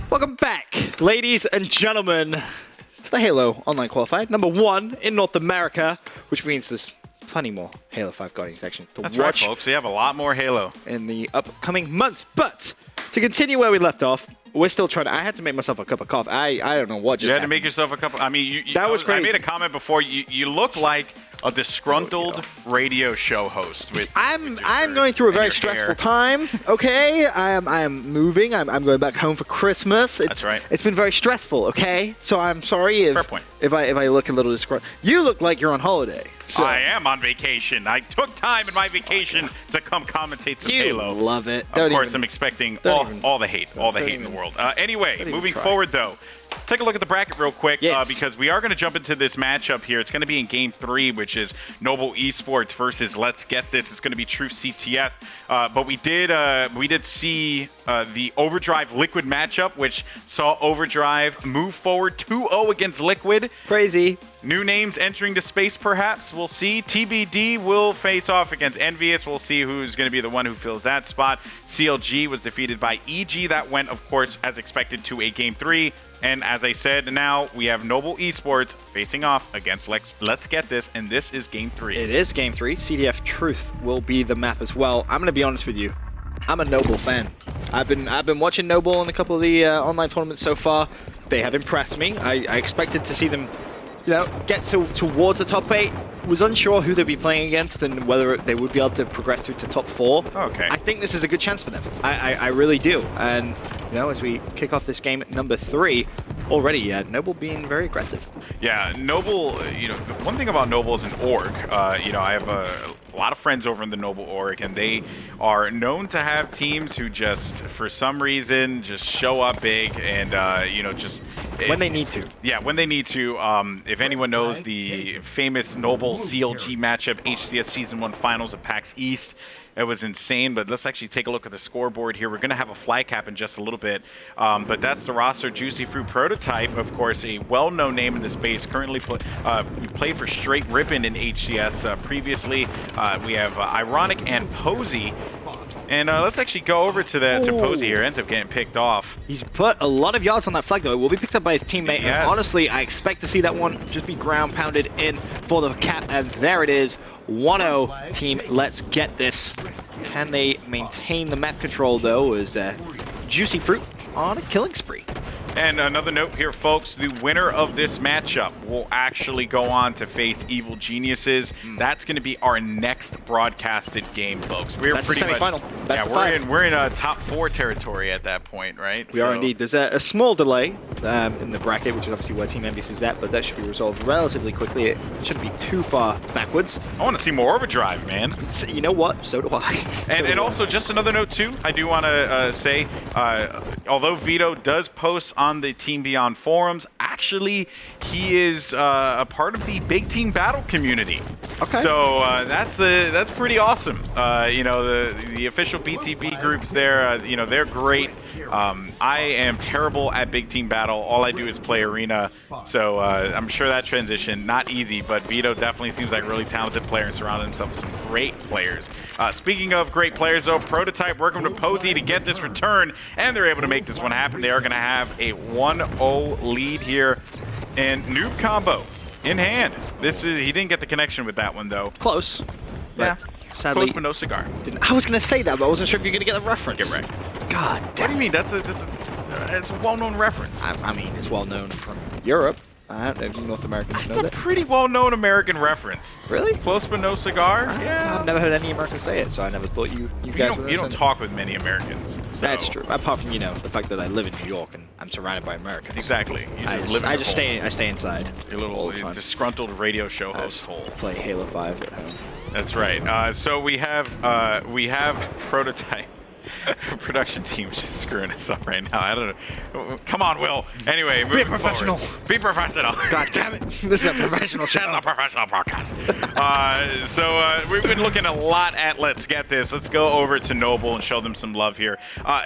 Welcome back, ladies and gentlemen, to the Halo Online Qualifier, #1 in North America, which means there's plenty more Halo 5 Guardians action to That's watch. right, folks. We have a lot more Halo in the upcoming months. But to continue where we left off, we're still trying to... I had to make myself a cup of coffee. I don't know what just You had happened. to make yourself a cup of... I mean, That was crazy. I made a comment before. You look like a disgruntled radio show host. I'm going through a very stressful time. Okay, I am moving. I'm going back home for Christmas. That's right. It's been very stressful. Okay, so I'm sorry if Fair point. if I look a little disgruntled. You look like you're on holiday. So. I am on vacation. I took time in my vacation to come commentate some You Halo. love it. Of course, I'm expecting all the hate in the world. Anyway, moving forward though. Take a look at the bracket real quick because we are going to jump into this matchup here. It's going to be in Game 3, which is Noble Esports versus Let's Get This. It's going to be True CTF. But we did see the Overdrive Liquid matchup, which saw Overdrive move forward 2-0 against Liquid. Crazy. New names entering the space, perhaps. We'll see. TBD will face off against Envious. We'll see who's going to be the one who fills that spot. CLG was defeated by EG. That went, of course, as expected, to a Game 3. And as I said, now we have Noble Esports facing off against Let's Get This, and this is Game 3. It is Game 3. CDF Truth will be the map as well. I'm going to be honest with you. I'm a Noble fan. I've been watching Noble in a couple of the online tournaments so far. They have impressed me. I expected to see them, get towards the top 8. Was unsure who they'd be playing against and whether they would be able to progress through to top 4. Okay. I think this is a good chance for them. I really do. And as we kick off this game at number 3, already Noble being very aggressive. Yeah, Noble. One thing about Noble is an org. I have a lot of friends over in the Noble org, and they are known to have teams who just, for some reason, just show up big and just when they need to. Yeah, when they need to. If anyone knows the famous Noble CLG matchup, HCS Season 1 Finals of PAX East, it was insane. But let's actually take a look at the scoreboard here. We're going to have a fly cap in just a little bit. But that's the roster. Juicy Fruit Prototype, of course, a well-known name in the space. Currently played for Straight Ribbon in HCS previously. We have Ironic and Posey. And let's actually go over to Posey here. Ends up getting picked off. He's put a lot of yards on that flag, though. It will be picked up by his teammate. Yes. And honestly, I expect to see that one just be ground pounded in for the cap. And there it is. 1-0 team. Let's Get This. Can they maintain the map control, though, as Juicy Fruit on a killing spree? And another note here, folks, the winner of this matchup will actually go on to face Evil Geniuses. That's going to be our next broadcasted game, folks. That's the semifinal. We're in top 4 territory at that point, right? We are indeed. There's a small delay in the bracket, which is obviously where Team Envious is at, but that should be resolved relatively quickly. It shouldn't be too far backwards. I want to see more Overdrive, man. So, you know what? So do I. And also, just another note, too, I do want to say, although Vito does post on the Team Beyond forums, actually, he is a part of the Big Team Battle community. Okay. So that's pretty awesome. The official BTB groups there, they're great. I am terrible at Big Team Battle. All I do is play Arena. So I'm sure that transition, not easy, but Vito definitely seems like a really talented player and surrounded himself with some great players. Speaking of great players, though, Prototype working with Posey to get this return, and they're able to make this one happen. They are going to have a 1-0 lead here, and Noob Combo in hand. He didn't get the connection with that one, though. Close. Yeah. Sadly, close but no cigar. I was going to say that, but I wasn't sure if you're going to get the reference. Get right. God damn. What do you mean? It's a well-known reference. I mean, it's well-known from Europe. I don't know if you North Americans know that. that. It's a pretty well-known American reference. Really? Close but no cigar? Yeah. I've never heard any Americans say it, so I never thought you guys were. You don't talk with many Americans. So. That's true. Apart from the fact that I live in New York and I'm surrounded by Americans. Exactly. I stay inside. Your little disgruntled radio show host hole. Play Halo 5 at home. That's right. So we have Prototype. Production team's just screwing us up right now. I don't know. Come on, Will. Anyway, be professional. Forward. Be professional. God damn it. This is a professional show. That's a professional podcast. We've been looking a lot at Let's Get This. Let's go over to Noble and show them some love here.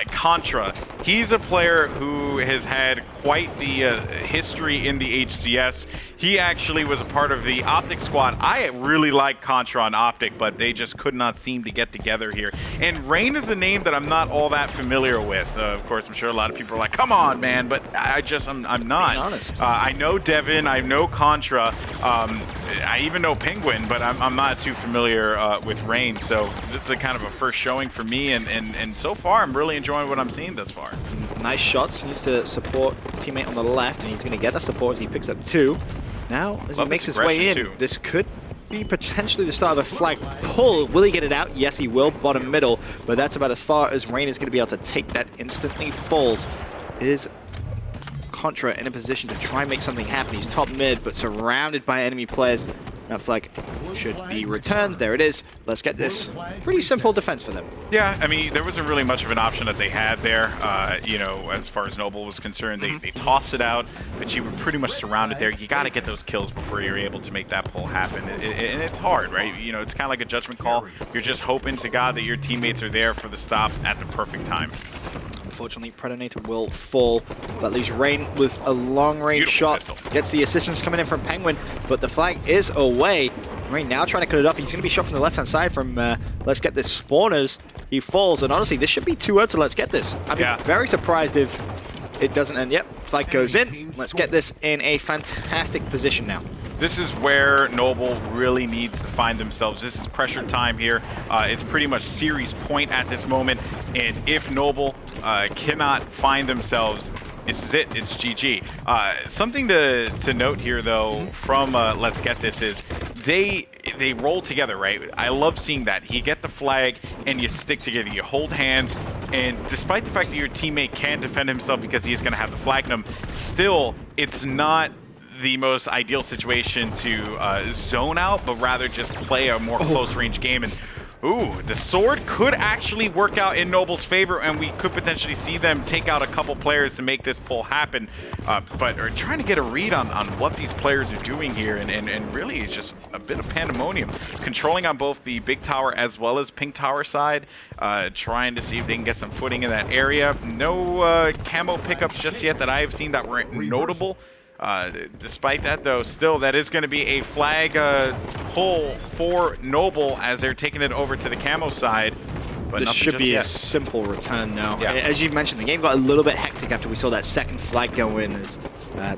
Contra. He's a player who has had quite the history in the HCS. He actually was a part of the Optic squad. I really like Contra on Optic, but they just could not seem to get together here. And Rain is a name that that I'm not all that familiar with. Of course, I'm sure a lot of people are like, come on, man, but I'm not. Being honest. I know Devin, I know Contra, I even know Penguin, but I'm not too familiar with Rain, so this is a kind of a first showing for me, and so far I'm really enjoying what I'm seeing thus far. Nice shots. He needs to support teammate on the left, and he's going to get that support as he picks up 2. Now, as he makes his way in, this could be potentially the start of a flag pull. Will he get it out? Yes, he will. Bottom middle, but that's about as far as Rain is going to be able to take that. Instantly falls. Is Contra in a position to try and make something happen. He's top mid, but surrounded by enemy players. That flag should be returned. There it is. Let's get this. Pretty simple defense for them. Yeah, I mean, there wasn't really much of an option that they had there. You know, as far as Noble was concerned, they tossed it out, but you were pretty much surrounded there. You got to get those kills before you're able to make that pull happen. And it's hard, right? You know, it's kind of like a judgment call. You're just hoping to God that your teammates are there for the stop at the perfect time. Unfortunately, Predator will fall. That leaves Rain with a long-range shot. Pistol. Gets the assistance coming in from Penguin, but the flag is away. Rain now trying to cut it up. He's going to be shot from the left-hand side from Let's Get This spawners. He falls, and honestly, this should be 2-0 to Let's Get This. I'd be very surprised if it doesn't end. Yep, flag goes in. Let's Get This in a fantastic position now. This is where Noble really needs to find themselves. This is pressure time here. It's pretty much series point at this moment. And if Noble cannot find themselves, this is it. It's GG. Something to note here, though, from Let's Get This is they roll together, right? I love seeing that. You get the flag and you stick together. You hold hands. And despite the fact that your teammate can defend himself because he's going to have the flagnum, still, it's not the most ideal situation to zone out, but rather just play a more close-range game. And ooh, the sword could actually work out in Noble's favor, and we could potentially see them take out a couple players to make this pull happen. But are trying to get a read on what these players are doing here, and really it's just a bit of pandemonium. Controlling on both the big tower as well as pink tower side, trying to see if they can get some footing in that area. No camo pickups just yet that I have seen that were notable. Despite that, though, still, that is going to be a flag pull for Noble as they're taking it over to the camo side. But this should be a simple return now. Yeah. As you mentioned, the game got a little bit hectic after we saw that second flag go in as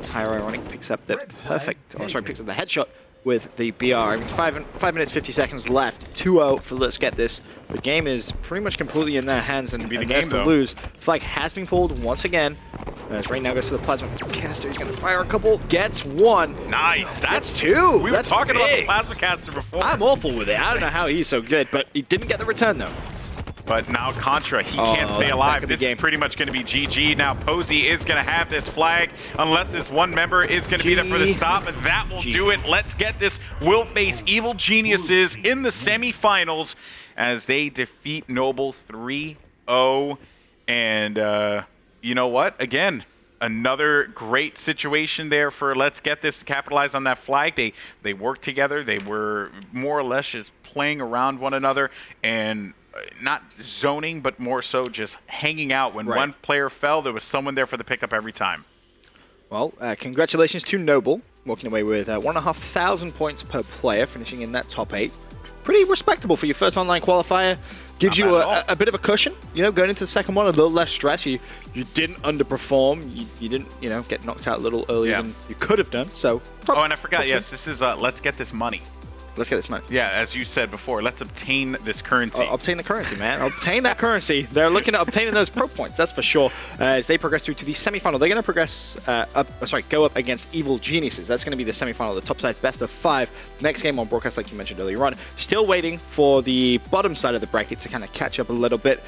Tyro Ironic picks up the picks up the headshot with the BR. I mean, 5 minutes, 50 seconds left. 2-0 for Let's Get This. The game is pretty much completely in their hands, and theirs to lose. Flag has been pulled once again. As Rain now goes to the plasma canister, he's going to fire a couple. Gets 1. Nice. That's 2. We were talking about the plasma canister before. I'm awful with it. I don't know how he's so good, but he didn't get the return though. But now Contra, he can't stay alive. This is pretty much going to be GG. Now Posey is going to have this flag unless this one member is going to be there for the stop, and that will do it. Let's Get This will face Evil Geniuses in the semifinals as they defeat Noble 3-0. And you know what? Again, another great situation there for Let's Get This to capitalize on that flag. They worked together. They were more or less just playing around one another and not zoning, but more so just hanging out. When one player fell, there was someone there for the pickup every time. Well, congratulations to Noble, walking away with 1,500 points per player, finishing in that top 8. Pretty respectable for your first online qualifier. Gives you a bit of a cushion, you know, going into the second one, a little less stress. You didn't underperform. You didn't, you know, get knocked out a little earlier than you could have done. So. Oh, and I forgot. Yes, this is Let's Get This money. Let's get this money. Yeah, as you said before, let's obtain this currency. Obtain the currency, man. Obtain that currency. They're looking at obtaining those pro points, that's for sure. As they progress through to the semifinal, they're going to progress go up against Evil Geniuses. That's going to be the semifinal, the top side best of 5. Next game on broadcast, like you mentioned earlier on. Still waiting for the bottom side of the bracket to kind of catch up a little bit.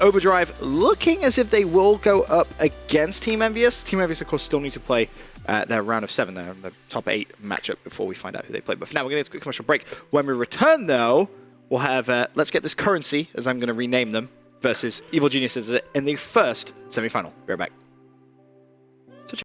Overdrive looking as if they will go up against Team Envious. Team Envious, of course, still need to play their round of 7, the top 8 matchup before we find out who they play. But for now, we're going to get a quick commercial break. When we return, though, we'll have Let's Get This currency, as I'm going to rename them, versus Evil Geniuses in the first semifinal. Be right back.